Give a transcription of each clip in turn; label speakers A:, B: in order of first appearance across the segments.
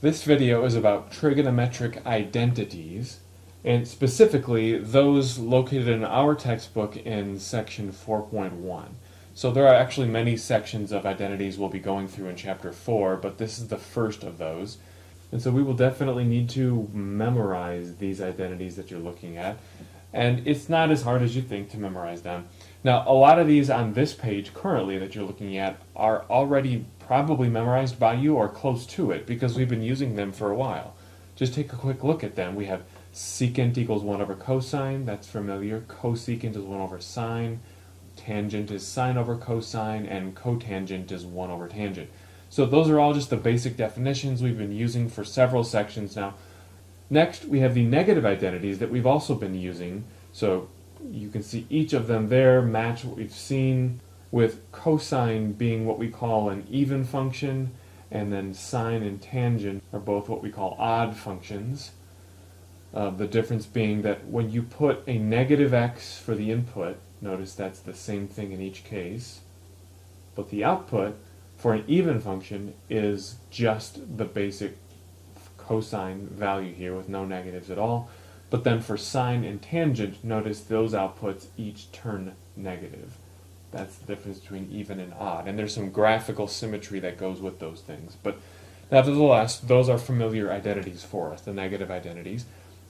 A: This video is about trigonometric identities, and specifically those located in our textbook in section 4.1. So there are actually many sections of identities we'll be going through in chapter 4, but this is the first of those. And so we will definitely need to memorize these identities that you're looking at. And it's not as hard as you think to memorize them. Now, a lot of these on this page currently that you're looking at are already probably memorized by you or close to it because we've been using them for a while. Just take a quick look at them. We have secant equals 1 over cosine. That's familiar. Cosecant is 1 over sine. Tangent is sine over cosine. And cotangent is 1 over tangent. So those are all just the basic definitions we've been using for several sections now. Next, we have the negative identities that we've also been using. So you can see each of them there match what we've seen, with cosine being what we call an even function, and then sine and tangent are both what we call odd functions. The difference being that when you put a negative x for the input, notice that's the same thing in each case, but the output for an even function is just the basic cosine value here with no negatives at all. But then for sine and tangent, notice those outputs each turn negative. That's the difference between even and odd. And there's some graphical symmetry that goes with those things. But nevertheless, those are familiar identities for us, the negative identities.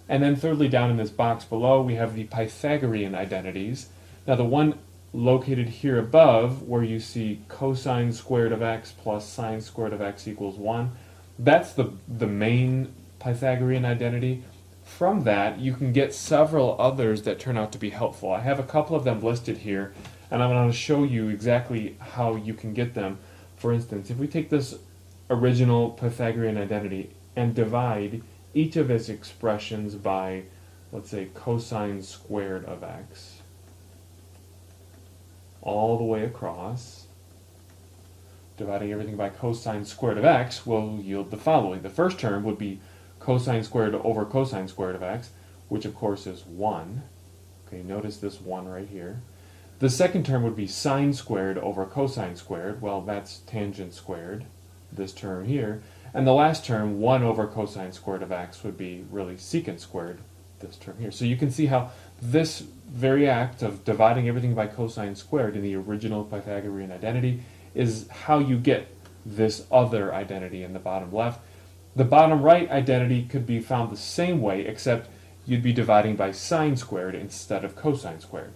A: And then thirdly, down in this box below, we have the Pythagorean identities. Now the one located here above, where you see cosine squared of x plus sine squared of x equals 1, that's the main Pythagorean identity. From that, you can get several others that turn out to be helpful. I have a couple of them listed here, and I'm going to show you exactly how you can get them. For instance, if we take this original Pythagorean identity and divide each of its expressions by, let's say, cosine squared of x, all the way across, dividing everything by cosine squared of x will yield the following. The first term would be cosine squared over cosine squared of x, which of course is 1. Okay, notice this 1 right here. The second term would be sine squared over cosine squared. Well, that's tangent squared, this term here. And the last term, 1 over cosine squared of x, would be really secant squared, this term here. So you can see how this very act of dividing everything by cosine squared in the original Pythagorean identity is how you get this other identity in the bottom left. The bottom right identity could be found the same way, except you'd be dividing by sine squared instead of cosine squared.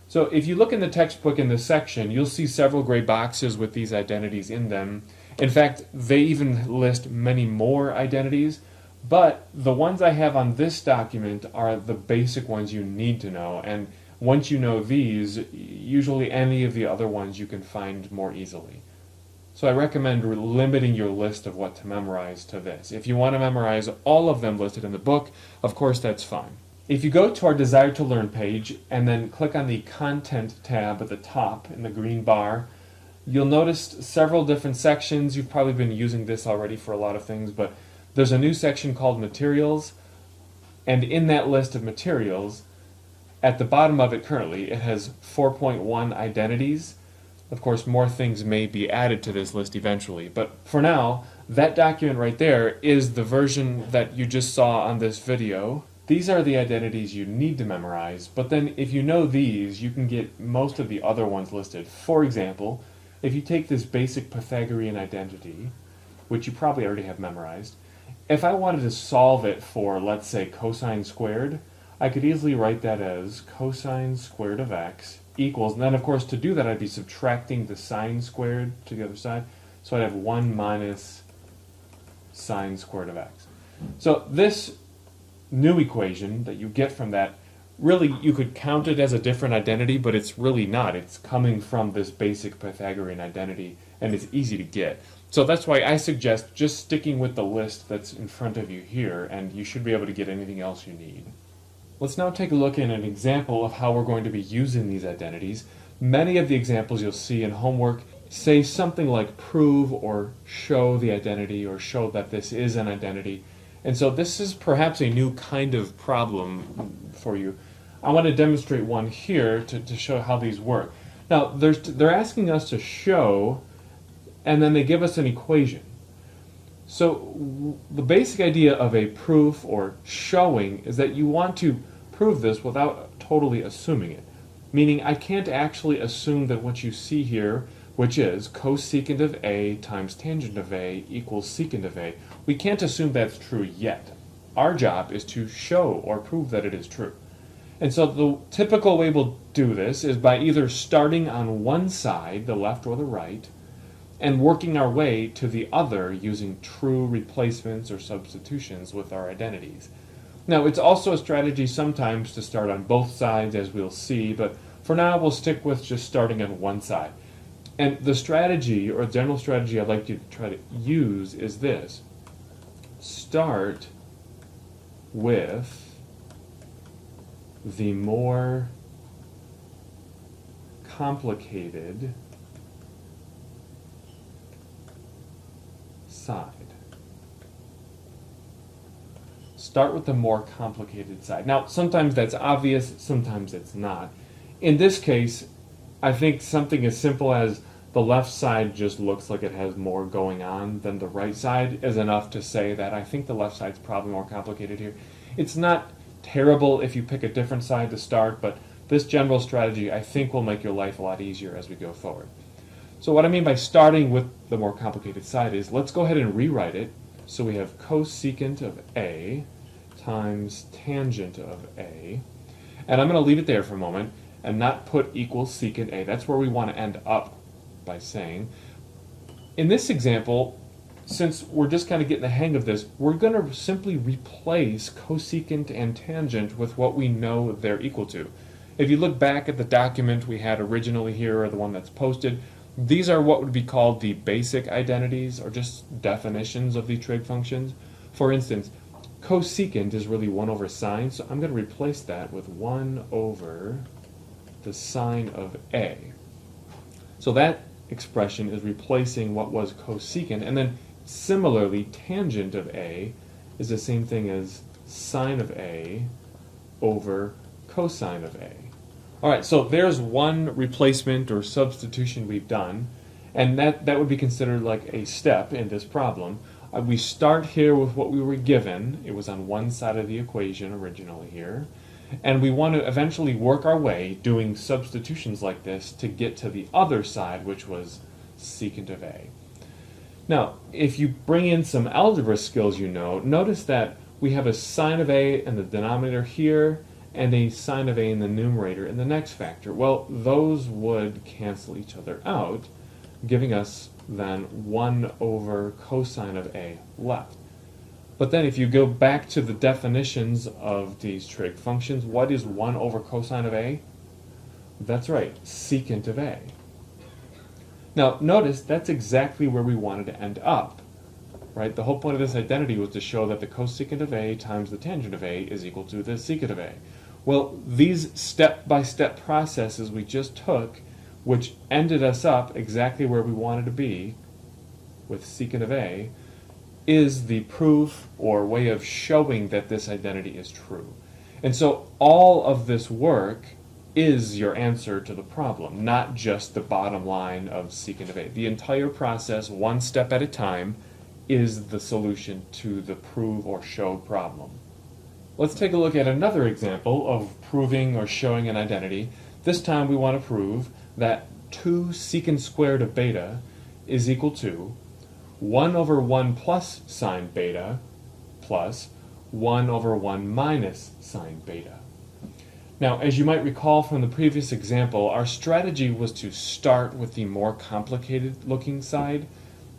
A: So if you look in the textbook in this section, you'll see several gray boxes with these identities in them. In fact, they even list many more identities, but the ones I have on this document are the basic ones you need to know, and once you know these, usually any of the other ones you can find more easily. So I recommend limiting your list of what to memorize to this. If you want to memorize all of them listed in the book, of course that's fine. If you go to our Desire to Learn page and then click on the Content tab at the top in the green bar, you'll notice several different sections. You've probably been using this already for a lot of things, but there's a new section called Materials, and in that list of materials, at the bottom of it currently, it has 4.1 identities. Of course, more things may be added to this list eventually, but for now, that document right there is the version that you just saw on this video. These are the identities you need to memorize, but then if you know these, you can get most of the other ones listed. For example, if you take this basic Pythagorean identity, which you probably already have memorized, if I wanted to solve it for, let's say, cosine squared, I could easily write that as cosine squared of x equals, and then of course to do that I'd be subtracting the sine squared to the other side, so I'd have 1 minus sine squared of x. So this new equation that you get from that, really you could count it as a different identity, but it's really not. It's coming from this basic Pythagorean identity, and it's easy to get. So that's why I suggest just sticking with the list that's in front of you here, and you should be able to get anything else you need. Let's now take a look at an example of how we're going to be using these identities. Many of the examples you'll see in homework say something like prove or show the identity or show that this is an identity. And so this is perhaps a new kind of problem for you. I want to demonstrate one here to show how these work. Now, they're asking us to show, and then they give us an equation. So the basic idea of a proof or showing is that you want to prove this without totally assuming it. Meaning I can't actually assume that what you see here, which is cosecant of A times tangent of A equals secant of A, we can't assume that's true yet. Our job is to show or prove that it is true. And so the typical way we'll do this is by either starting on one side, the left or the right, and working our way to the other using true replacements or substitutions with our identities. Now, it's also a strategy sometimes to start on both sides, as we'll see, but for now we'll stick with just starting on one side. And the strategy, or general strategy I'd like you to try to use is this. Start with the more complicated side. Start with the more complicated side. Now, sometimes that's obvious, sometimes it's not. In this case, I think something as simple as the left side just looks like it has more going on than the right side is enough to say that I think the left side's probably more complicated here. It's not terrible if you pick a different side to start, but this general strategy I think will make your life a lot easier as we go forward. So what I mean by starting with the more complicated side is, let's go ahead and rewrite it. So we have cosecant of A times tangent of A. And I'm going to leave it there for a moment and not put equals secant A. That's where we want to end up by saying. In this example, since we're just kind of getting the hang of this, we're going to simply replace cosecant and tangent with what we know they're equal to. If you look back at the document we had originally here, or the one that's posted, these are what would be called the basic identities, or just definitions of the trig functions. For instance, cosecant is really 1 over sine, so I'm going to replace that with 1 over the sine of A. So that expression is replacing what was cosecant, and then similarly, tangent of A is the same thing as sine of A over cosine of A. Alright, so there's one replacement or substitution we've done, and that would be considered like a step in this problem. We start here with what we were given. It was on one side of the equation originally here, and we want to eventually work our way doing substitutions like this to get to the other side, which was secant of A. Now, if you bring in some algebra skills, notice that we have a sine of A in the denominator here, and a sine of A in the numerator in the next factor. Well, those would cancel each other out, giving us then 1 over cosine of A left. But then if you go back to the definitions of these trig functions, what is 1 over cosine of A? That's right, secant of A. Now, notice that's exactly where we wanted to end up. Right? The whole point of this identity was to show that the cosecant of A times the tangent of A is equal to the secant of A. Well, these step-by-step processes we just took, which ended us up exactly where we wanted to be with secant of A, is the proof or way of showing that this identity is true. And so all of this work is your answer to the problem, not just the bottom line of secant of A. The entire process, one step at a time, is the solution to the prove or show problem. Let's take a look at another example of proving or showing an identity. This time we want to prove that 2 secant squared of beta is equal to 1 over 1 plus sine beta plus 1 over 1 minus sine beta. Now, as you might recall from the previous example, our strategy was to start with the more complicated looking side.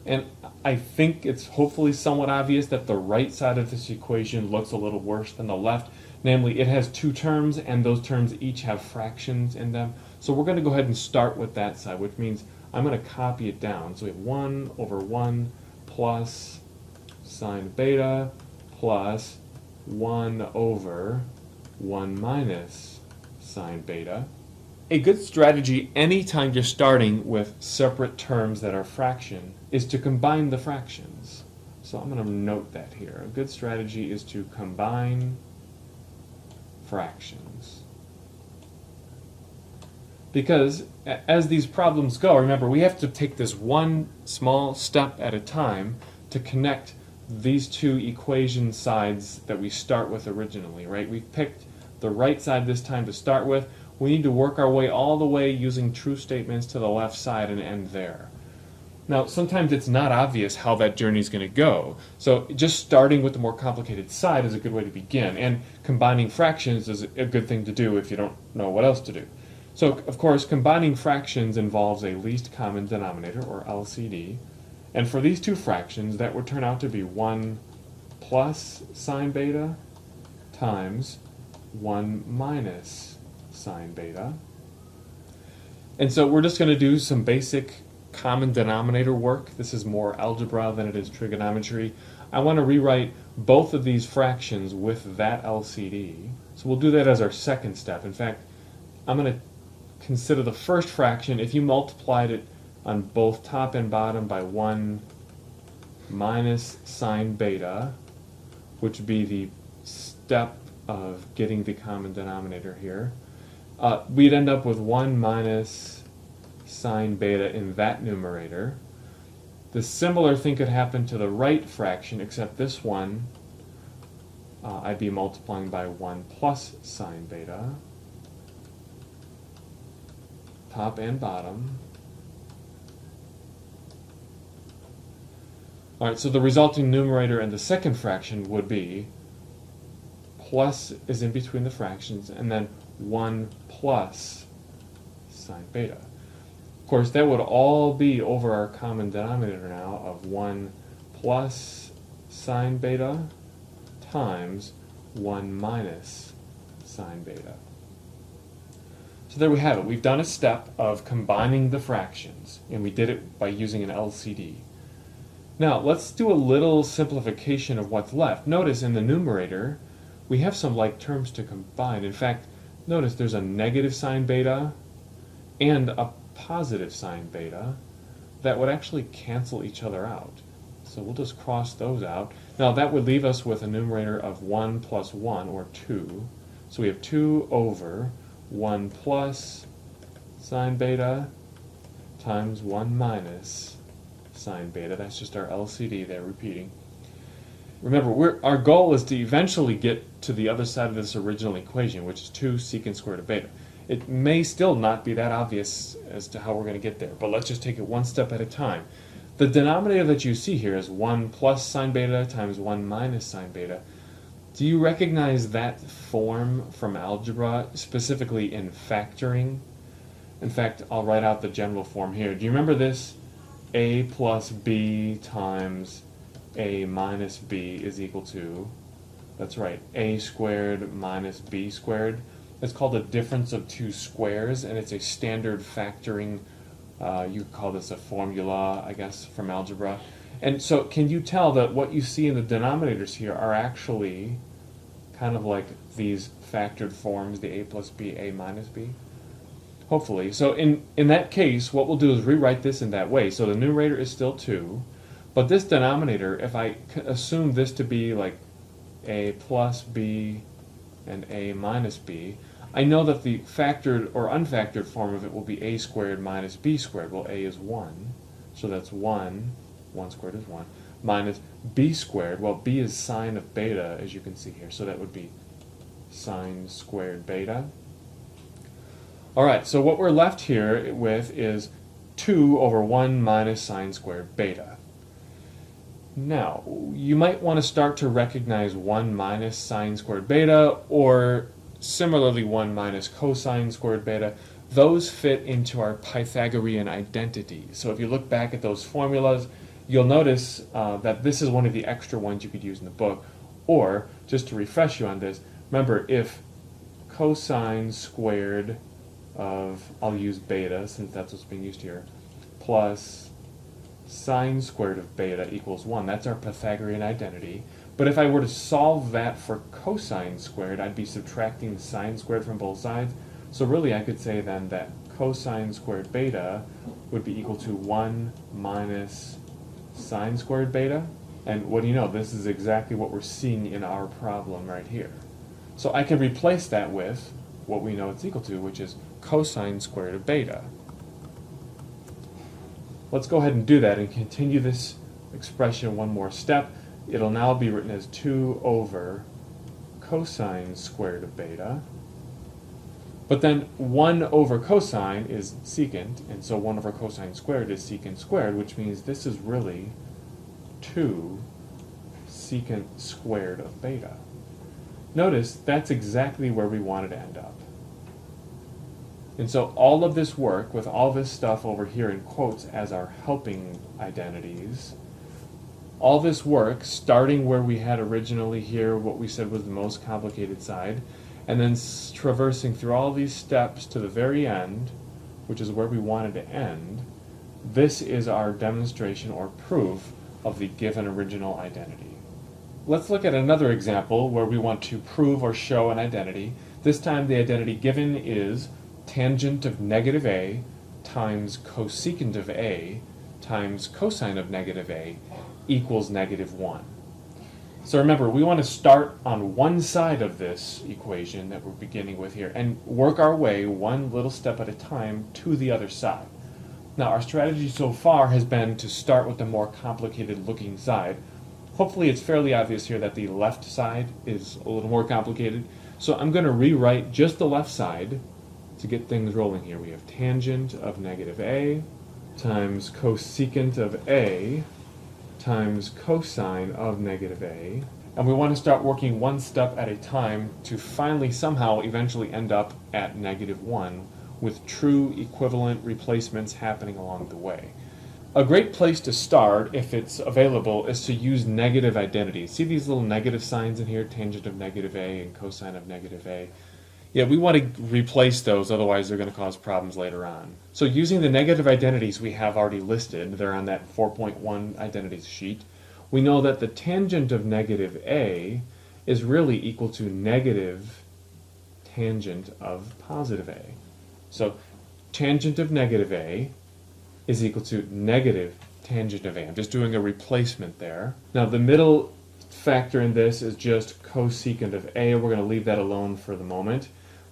A: And I think it's hopefully somewhat obvious that the right side of this equation looks a little worse than the left. Namely, it has 2 terms, and those terms each have fractions in them. So we're going to go ahead and start with that side, which means I'm going to copy it down. So we have 1 over 1 plus sine beta plus 1 over 1 minus sine beta. A good strategy anytime you're starting with separate terms that are fraction is to combine the fractions. So I'm going to note that here. A good strategy is to combine fractions. Because as these problems go, remember, we have to take this one small step at a time to connect these two equation sides that we start with originally, right? We picked the right side this time to start with. We need to work our way all the way using true statements to the left side and end there. Now, sometimes it's not obvious how that journey is going to go. So just starting with the more complicated side is a good way to begin. And combining fractions is a good thing to do if you don't know what else to do. So, of course, combining fractions involves a least common denominator, or LCD. And for these two fractions, that would turn out to be 1 plus sine beta times 1 minus sine beta. And so we're just going to do some basic common denominator work. This is more algebra than it is trigonometry. I want to rewrite both of these fractions with that LCD. So we'll do that as our second step. In fact, I'm going to consider the first fraction. If you multiplied it on both top and bottom by 1 minus sine beta, which would be the step of getting the common denominator here, we'd end up with 1 minus sine beta in that numerator. The similar thing could happen to the right fraction, except this one I'd be multiplying by 1 plus sine beta, top and bottom. Alright, so the resulting numerator in the second fraction would be, plus is in between the fractions, and then 1 plus sine beta. Of course, that would all be over our common denominator now of 1 plus sine beta times 1 minus sine beta. So there we have it. We've done a step of combining the fractions, and we did it by using an LCD. Now, let's do a little simplification of what's left. Notice in the numerator, we have some like terms to combine. In fact, notice there's a negative sine beta and a positive sine beta that would actually cancel each other out. So we'll just cross those out. Now that would leave us with a numerator of 1 plus 1, or 2. So we have 2 over 1 plus sine beta times 1 minus sine beta. That's just our LCD there repeating. Remember, our goal is to eventually get to the other side of this original equation, which is 2 secant squared of beta. It may still not be that obvious as to how we're going to get there, but let's just take it one step at a time. The denominator that you see here is 1 plus sine beta times 1 minus sine beta. Do you recognize that form from algebra, specifically in factoring? In fact, I'll write out the general form here. Do you remember this? A plus b times a minus b is equal to, that's right, a squared minus b squared. It's called a difference of two squares, and it's a standard factoring. You could call this a formula, I guess, from algebra. And so can you tell that what you see in the denominators here are actually kind of like these factored forms, the a plus b, a minus b? Hopefully. So in that case, what we'll do is rewrite this in that way. So the numerator is still 2, but this denominator, if I assume this to be like a plus b and a minus b, I know that the factored or unfactored form of it will be a squared minus b squared. Well, a is 1, so that's 1 squared is 1, minus b squared. Well, b is sine of beta, as you can see here, so that would be sine squared beta. Alright, so what we're left here with is 2 over 1 minus sine squared beta. Now, you might want to start to recognize 1 minus sine squared beta, or similarly 1 minus cosine squared beta. Those fit into our Pythagorean identities. So if you look back at those formulas, you'll notice that this is one of the extra ones you could use in the book. Or, just to refresh you on this, remember if cosine squared of, I'll use beta since that's what's being used here, plus sine squared of beta equals 1. That's our Pythagorean identity. But if I were to solve that for cosine squared, I'd be subtracting sine squared from both sides. So really I could say then that cosine squared beta would be equal to 1 minus sine squared beta. And what do you know? This is exactly what we're seeing in our problem right here. So I can replace that with what we know it's equal to, which is cosine squared of beta. Let's go ahead and do that and continue this expression one more step. it'll now be written as 2 over cosine squared of beta. But then 1 over cosine is secant, and so 1 over cosine squared is secant squared, which means this is really 2 secant squared of beta. Notice that's exactly where we wanted to end up. And so all of this work, with all this stuff over here in quotes as our helping identities, all this work, starting where we had originally here, what we said was the most complicated side, and then traversing through all these steps to the very end, which is where we wanted to end, this is our demonstration or proof of the given original identity. Let's look at another example where we want to prove or show an identity. This time the identity given is tangent of negative a times cosecant of a times cosine of negative a equals -1. So remember, we want to start on one side of this equation that we're beginning with here and work our way one little step at a time to the other side. Now, our strategy so far has been to start with the more complicated looking side. Hopefully it's fairly obvious here that the left side is a little more complicated. So I'm going to rewrite just the left side to get things rolling here. We have tangent of negative a times cosecant of a times cosine of negative a. And we want to start working one step at a time to finally somehow eventually end up at -1 with true equivalent replacements happening along the way. A great place to start, if it's available, is to use negative identities. See these little negative signs in here, tangent of negative a and cosine of negative a? Yeah, we want to replace those, otherwise they're going to cause problems later on. So using the negative identities we have already listed, they're on that 4.1 identities sheet, we know that the tangent of negative a is really equal to negative tangent of positive a. So tangent of negative a is equal to negative tangent of a. I'm just doing a replacement there. Now the middle factor in this is just cosecant of a. We're going to leave that alone for the moment.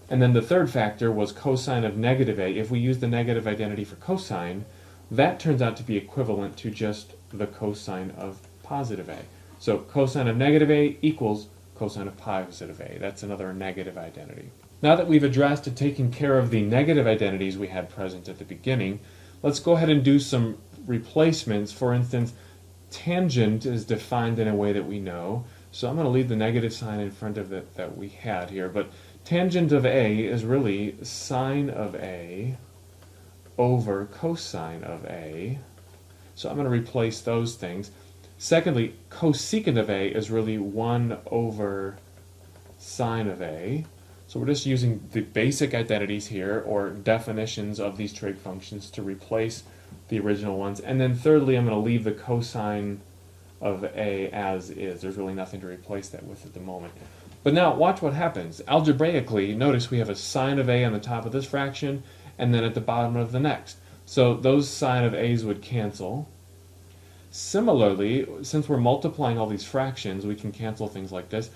A: And then the third factor was cosine of negative a. If we use the negative identity for cosine, that turns out to be equivalent to just the cosine of positive a. So cosine of negative a equals cosine of positive a. That's another negative identity. Now that we've addressed and taken care of the negative identities we had present at the beginning, let's go ahead and do some replacements. For instance, tangent is defined in a way that we know, so I'm going to leave the negative sign in front of it that we had here, but tangent of a is really sine of a over cosine of a, so I'm going to replace those things. Secondly, cosecant of a is really 1 over sine of a. So we're just using the basic identities here, or definitions of these trig functions, to replace the original ones. And then thirdly, I'm going to leave the cosine of a as is. There's really nothing to replace that with at the moment. But now watch what happens. Algebraically, notice we have a sine of a on the top of this fraction, and then at the bottom of the next. So those sine of a's would cancel. Similarly, since we're multiplying all these fractions, we can cancel things like this.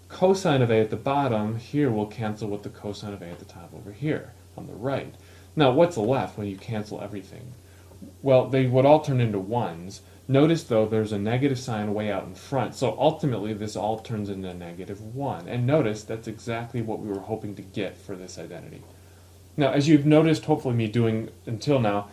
A: Cosine of a at the bottom here will cancel with the cosine of a at the top over here on the right. Now what's left when you cancel everything? Well, they would all turn into 1s. Notice though there's a negative sign way out in front, so ultimately this all turns into -1. And notice that's exactly what we were hoping to get for this identity. Now as you've noticed, hopefully me doing until now,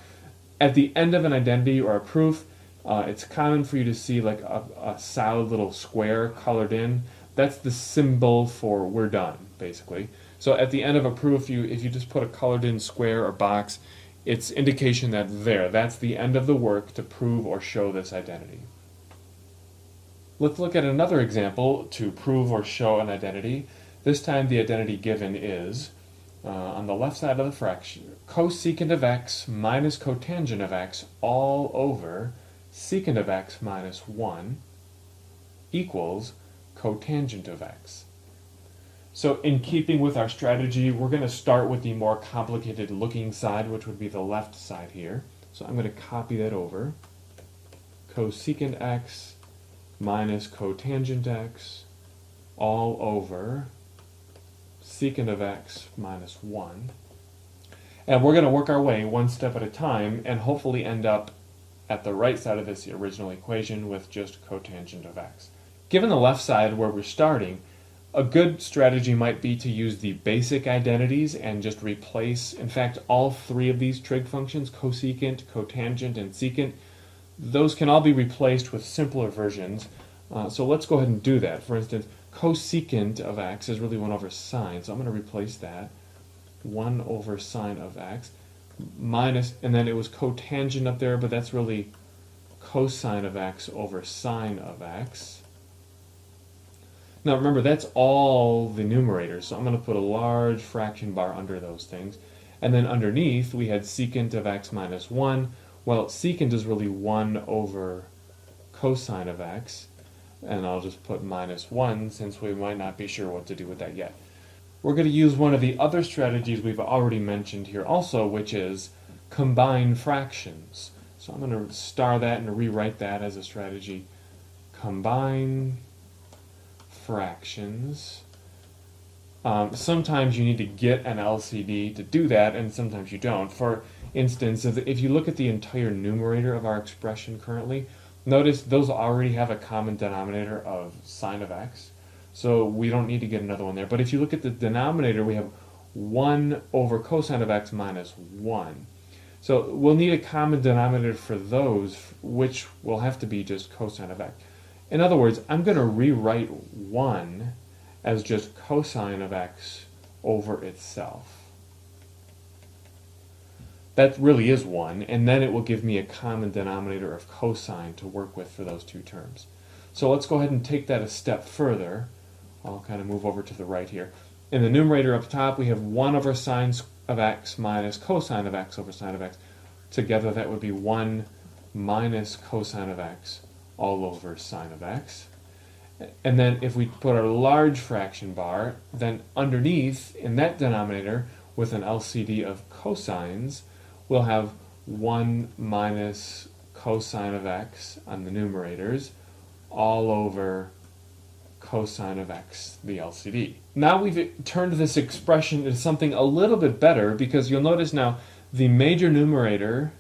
A: at the end of an identity or a proof, it's common for you to see like a solid little square colored in. That's the symbol for we're done, basically. So at the end of a proof, if you just put a colored in square or box, it's indication that that's the end of the work to prove or show this identity. Let's look at another example to prove or show an identity. This time the identity given is, on the left side of the fraction, cosecant of x minus cotangent of x all over secant of x minus 1 equals cotangent of x. So in keeping with our strategy, we're going to start with the more complicated looking side, which would be the left side here. So I'm going to copy that over. Cosecant x minus cotangent x all over secant of x minus 1. And we're going to work our way one step at a time and hopefully end up at the right side of this original equation with just cotangent of x. given the left side where we're starting, a good strategy might be to use the basic identities and just replace, in fact, all three of these trig functions, cosecant, cotangent, and secant. Those can all be replaced with simpler versions. So let's go ahead and do that. For instance, cosecant of x is really 1 over sine, so I'm going to replace that. 1 over sine of x minus, and then it was cotangent up there, but that's really cosine of x over sine of x. Now remember, that's all the numerators, so I'm going to put a large fraction bar under those things. And then underneath, we had secant of x minus 1. Well, secant is really 1 over cosine of x. And I'll just put minus 1 since we might not be sure what to do with that yet. We're going to use one of the other strategies we've already mentioned here also, which is combine fractions. So I'm going to star that and rewrite that as a strategy. Combine fractions. Sometimes you need to get an LCD to do that, and sometimes you don't. For instance, if you look at the entire numerator of our expression currently, notice those already have a common denominator of sine of x, so we don't need to get another one there. But if you look at the denominator, we have 1 over cosine of x minus 1. So we'll need a common denominator for those, which will have to be just cosine of x. In other words, I'm going to rewrite 1 as just cosine of x over itself. That really is 1, and then it will give me a common denominator of cosine to work with for those two terms. So let's go ahead and take that a step further. I'll kind of move over to the right here. In the numerator up top, we have 1 over sine of x minus cosine of x over sine of x. Together that would be 1 minus cosine of x all over sine of x. And then if we put our large fraction bar, then underneath, in that denominator, with an LCD of cosines, we'll have 1 minus cosine of x on the numerators, all over cosine of x, the LCD. Now we've turned this expression into something a little bit better, because you'll notice now the major numerator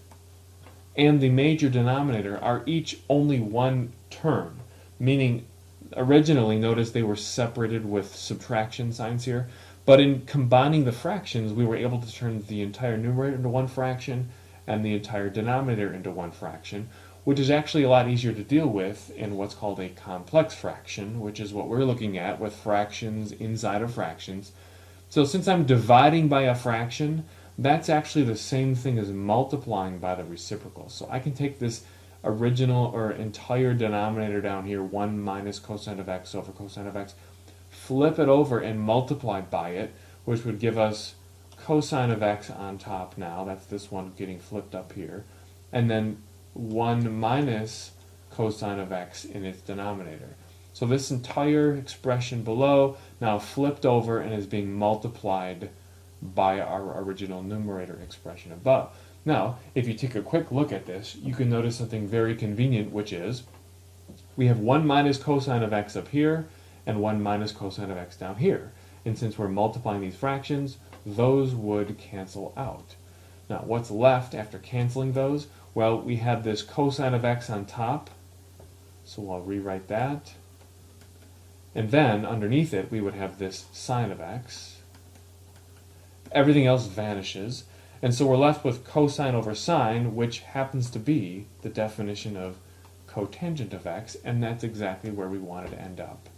A: and the major denominator are each only one term, meaning originally, notice they were separated with subtraction signs here, but in combining the fractions, we were able to turn the entire numerator into one fraction and the entire denominator into one fraction, which is actually a lot easier to deal with in what's called a complex fraction, which is what we're looking at with fractions inside of fractions. So since I'm dividing by a fraction, that's actually the same thing as multiplying by the reciprocal. So I can take this original or entire denominator down here, 1 minus cosine of x over cosine of x, flip it over and multiply by it, which would give us cosine of x on top now. That's this one getting flipped up here. And then 1 minus cosine of x in its denominator. So this entire expression below now flipped over and is being multiplied by our original numerator expression above. Now, if you take a quick look at this, you can notice something very convenient, which is we have 1 minus cosine of x up here and 1 minus cosine of x down here. And since we're multiplying these fractions, those would cancel out. Now, what's left after canceling those? Well, we have this cosine of x on top, so I'll rewrite that. And then, underneath it, we would have this sine of x. Everything else vanishes. And so we're left with cosine over sine, which happens to be the definition of cotangent of x, and that's exactly where we wanted to end up.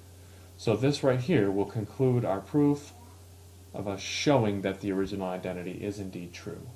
A: So this right here will conclude our proof of us showing that the original identity is indeed true.